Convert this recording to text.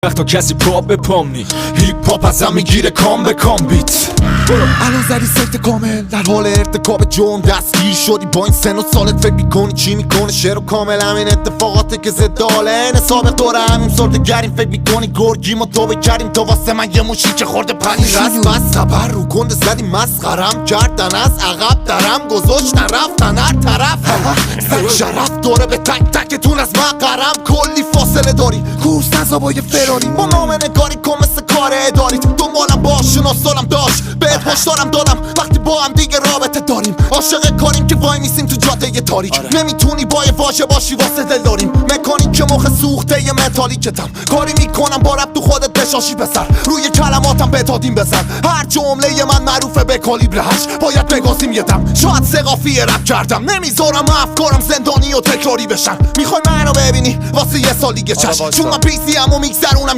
وقتا کسی پا به پام نی هیپ هاپ ازم میگیره کام به کام بیت. الان زدی سفت کامل در حال ارتکاب جرم دستگیر شدی با این سن و سالت فکر میکنی چی میکنه شعر و کامل همین اتفاقاته که زد حاله سابق دوره همین سرده گریم فکر میکنی گرگیم و توبه کردیم تو واسه من یه موشی که خورده پنی رست بس خبر رو کنده زدی مسخرم کردن از عقب درم گذاشتن رفتن هر طرف زن شرف دوره به تک تکتون از مقرم کلی فاصله داری کورس نزا با یه فراری با نامه نگاری کن مثل کار اداری دنبالم باش شناسالم داشت بهت هشدارم دادم وقتی با هم دیگه رابطه داریم عاشق کاریم که وای میسیم تو جاده یه تاریک نمیتونی با یه واژه باشی واسه دل داریم مکانیک که مخ سوخته یه متالیکتم کاری میکنم با رب تو خودت بشاشی بسر روی کلماتم بتادیم بزن هر جمله من معروفه به کالیبر 8 باید بگازیم یه دم شاید سقافی رپ کردم نمیذارم افکارم زندانی و تکراری بشن میخوای منو ببینی واسه یه سال دیگه چشم چون من پیسی هم و میگذرونم